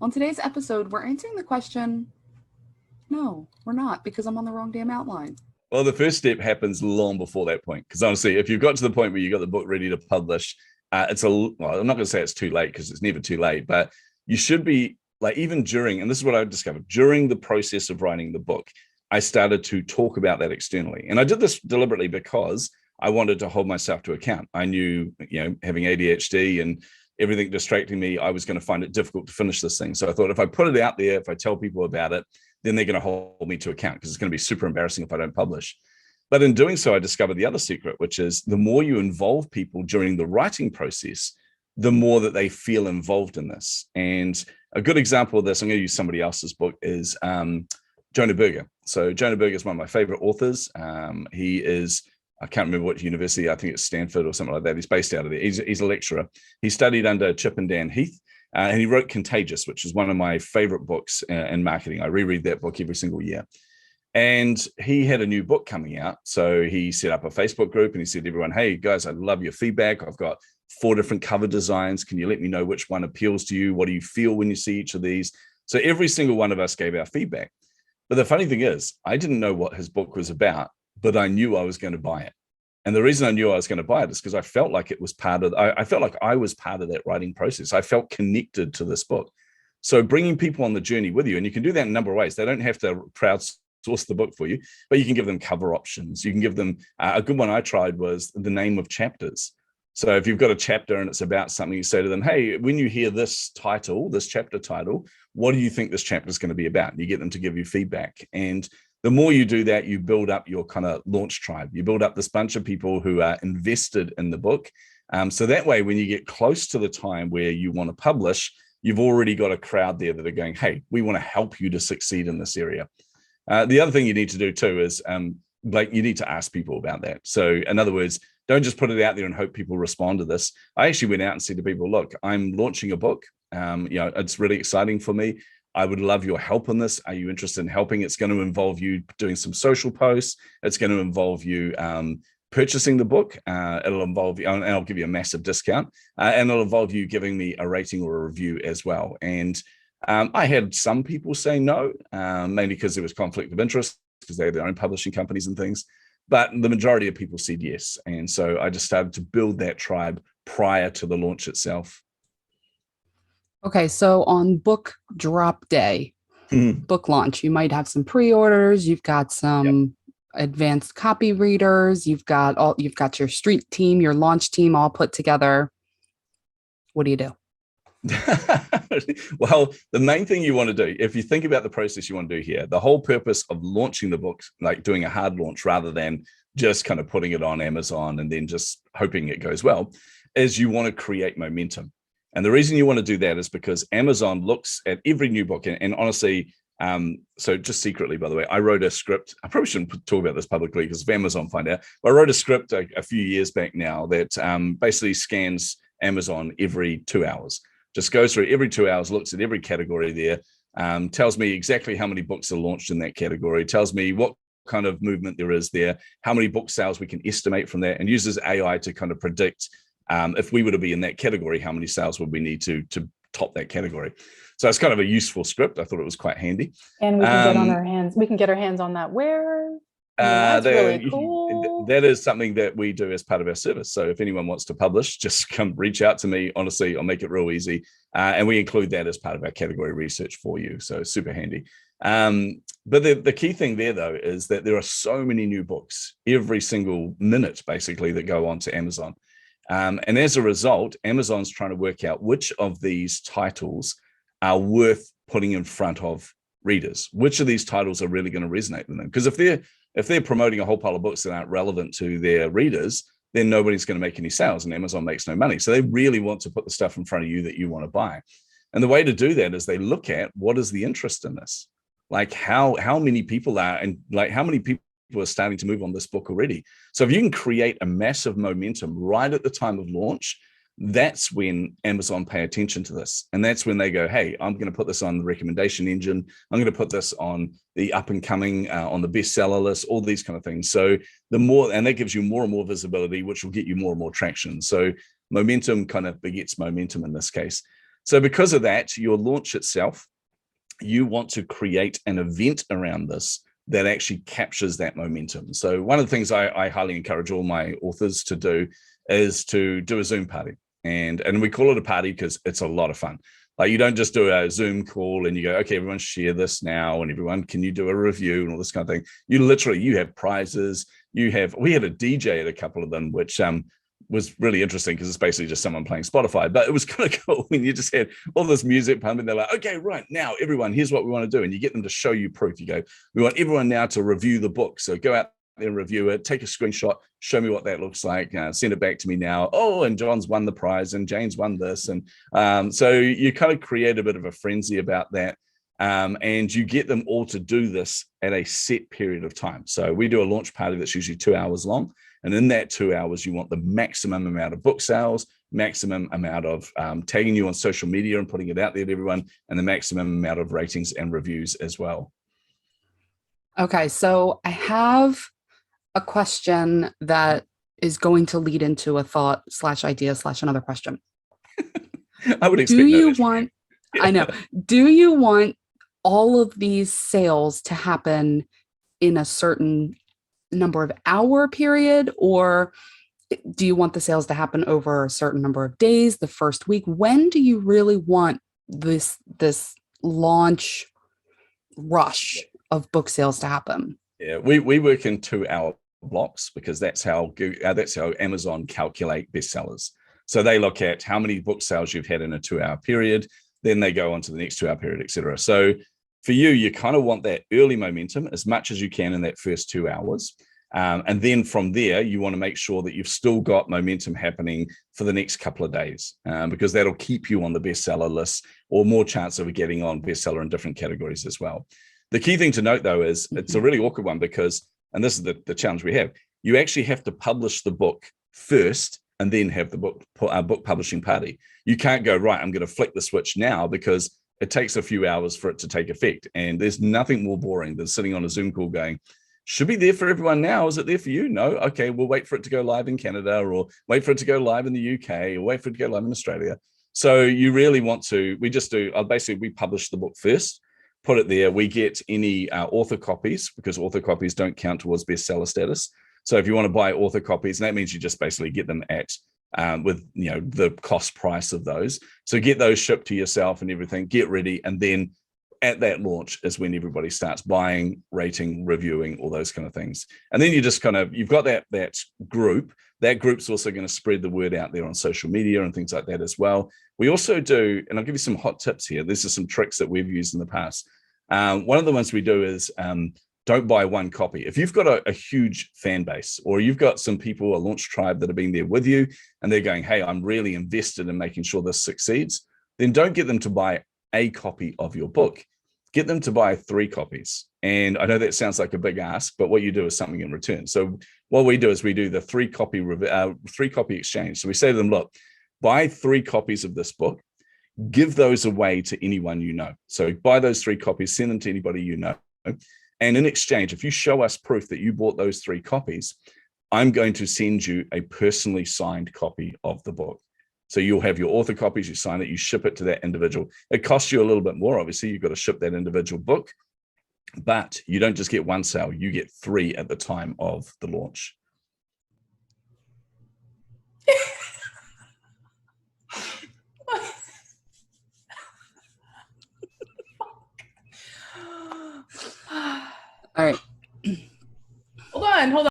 On today's episode, we're answering the question, no, we're not, because I'm on the wrong damn outline. Well, the first step happens long before that point. Because honestly, if you've got to the point where you got the book ready to publish, well, I'm not going to say it's too late because it's never too late, but you should be like, even during, and this is what I discovered, during the process of writing the book, I started to talk about that externally. And I did this deliberately because I wanted to hold myself to account. I knew, having ADHD and everything distracting me, I was going to find it difficult to finish this thing. So I thought if I put it out there, if I tell people about it, then they're going to hold me to account, because it's going to be super embarrassing if I don't publish. But in doing so, I discovered the other secret, which is the more you involve people during the writing process, the more that they feel involved in this. And a good example of this, I'm going to use somebody else's book, is Jonah Berger. So Jonah Berger is one of my favorite authors. He is, I can't remember what university, I think it's Stanford or something like that. He's based out of there. He's a lecturer. He studied under Chip and Dan Heath. And he wrote Contagious, which is one of my favorite books in marketing. I reread that book every single year. And he had a new book coming out. So he set up a Facebook group and he said to everyone, hey, guys, I'd love your feedback. I've got 4 different cover designs. Can you let me know which one appeals to you? What do you feel when you see each of these? So every single one of us gave our feedback. But the funny thing is, I didn't know what his book was about, but I knew I was going to buy it. And the reason I knew I was going to buy it is because I felt like it was I felt like I was part of that writing process. I felt connected to this book. So bringing people on the journey with you, and you can do that in a number of ways. They don't have to crowdsource the book for you, but you can give them cover options. You can give them, a good one I tried was the name of chapters. So if you've got a chapter and it's about something, you say to them, hey, when you hear this title, this chapter title, what do you think this chapter is going to be about? And you get them to give you feedback. And the more you do that, you build up your kind of launch tribe. You build up this bunch of people who are invested in the book. So that way, when you get close to the time where you want to publish, you've already got a crowd there that are going, hey, we want to help you to succeed in this area. The other thing you need to do too is you need to ask people about that. So in other words, don't just put it out there and hope people respond to this. I actually went out and said to people, look, I'm launching a book. It's really exciting for me. I would love your help on this. Are you interested in helping? It's going to involve you doing some social posts. It's going to involve you purchasing the book. It'll involve you, and I'll give you a massive discount. And it'll involve you giving me a rating or a review as well. And I had some people say no, mainly because there was conflict of interest, because they had their own publishing companies and things. But the majority of people said yes. And so I just started to build that tribe prior to the launch itself. Okay, so on book drop day, book launch, you might have some pre-orders, you've got some advanced copy readers, you've got your street team, your launch team all put together. What do you do? Well, the main thing you want to do, if you think about the process you want to do here, the whole purpose of launching the book, like doing a hard launch rather than just kind of putting it on Amazon and then just hoping it goes well, is you want to create momentum. And the reason you want to do that is because Amazon looks at every new book. And honestly, so just secretly, by the way, I wrote a script. I probably shouldn't talk about this publicly because if Amazon find out, but I wrote a script a few years back now that basically scans Amazon every 2 hours. Just goes through every 2 hours, looks at every category there, tells me exactly how many books are launched in that category, tells me what kind of movement there is there, how many book sales we can estimate from that, and uses AI to kind of predict if we were to be in that category, how many sales would we need to top that category. So it's kind of a useful script. I thought it was quite handy. And we can get on our hands. We can get our hands on that. Where? That's really cool. That is something that we do as part of our service. So if anyone wants to publish, just come reach out to me. Honestly, I'll make it real easy. And we include that as part of our category research for you. So super handy. But the key thing there, though, is that there are so many new books every single minute, basically, that go on to Amazon. And as a result, Amazon's trying to work out which of these titles are worth putting in front of readers. Which of these titles are really going to resonate with them? Because if they're promoting a whole pile of books that aren't relevant to their readers, then nobody's going to make any sales and Amazon makes no money. So they really want to put the stuff in front of you that you want to buy. And the way to do that is they look at what is the interest in this, like how many people are, and like how many people are starting to move on this book already. So if you can create a massive momentum right at the time of launch, that's when Amazon pay attention to this. And that's when they go, hey, I'm going to put this on the recommendation engine. I'm going to put this on the up and coming, on the bestseller list, all these kind of things. So the more, and that gives you more and more visibility, which will get you more and more traction. So momentum kind of begets momentum in this case. So because of that, your launch itself, you want to create an event around this that actually captures that momentum. So one of the things I highly encourage all my authors to do is to do a Zoom party. And we call it a party because it's a lot of fun. Like, you don't just do a Zoom call and you go, okay, everyone share this now, and everyone, can you do a review and all this kind of thing. You have prizes. We had a DJ at a couple of them, which was really interesting because it's basically just someone playing Spotify, but it was kind of cool when you just had all this music pumping. They're like, okay, right now, everyone, here's what we want to do. And you get them to show you proof. You go, we want everyone now to review the book. So go out there and review it, take a screenshot, show me what that looks like, send it back to me now. Oh, and John's won the prize and Jane's won this. And so you kind of create a bit of a frenzy about that. And you get them all to do this at a set period of time. So we do a launch party that's usually 2 hours long. And in that 2 hours, you want the maximum amount of book sales, maximum amount of tagging you on social media and putting it out there to everyone, and the maximum amount of ratings and reviews as well. Okay, so I have a question that is going to lead into a thought / idea / another question. I would expect. Do you want, I know, do you want all of these sales to happen in a certain number of hour period, or do you want the sales to happen over a certain number of days, the first week? When do you really want this launch rush of book sales to happen? Yeah, we work in 2 hour blocks because that's how Amazon calculate bestsellers. So they look at how many book sales you've had in a 2 hour period, then they go on to the next 2 hour period, etc. So for you kind of want that early momentum as much as you can in that first 2 hours. And then from there, you want to make sure that you've still got momentum happening for the next couple of days, because that'll keep you on the bestseller list, or more chance of getting on bestseller in different categories as well. The key thing to note, though, is it's a really awkward one because, and this is the challenge we have, you actually have to publish the book first and then have the book publishing party. You can't go, right, I'm going to flick the switch now, because it takes a few hours for it to take effect. And there's nothing more boring than sitting on a Zoom call going, should be there for everyone now. Is it there for you? No. Okay, we'll wait for it to go live in Canada, or wait for it to go live in the UK, or wait for it to go live in Australia. So you really want to, we publish the book first, put it there. We get any author copies, because author copies don't count towards bestseller status. So if you want to buy author copies, and that means you just basically get them at with the cost price of those. So get those shipped to yourself and everything, get ready, and then at that launch is when everybody starts buying, rating, reviewing, all those kind of things. And then you just you've got that group. That group's also going to spread the word out there on social media and things like that as well. We also do, and I'll give you some hot tips here. These are some tricks that we've used in the past. One of the ones we do is don't buy one copy. If you've got a huge fan base, or you've got some people, a launch tribe that have been there with you, and they're going, hey, I'm really invested in making sure this succeeds, then don't get them to buy a copy of your book. Get them to buy 3 copies. And I know that sounds like a big ask, but what you do is something in return. So what we do is we do the 3 copy exchange. So we say to them, look, buy 3 copies of this book, give those away to anyone you know. So buy those 3 copies, send them to anybody you know. And in exchange, if you show us proof that you bought those 3 copies, I'm going to send you a personally signed copy of the book. So you'll have your author copies, you sign it, you ship it to that individual. It costs you a little bit more, obviously. You've got to ship that individual book, but you don't just get 1 sale, you get 3 at the time of the launch. All right. Hold on.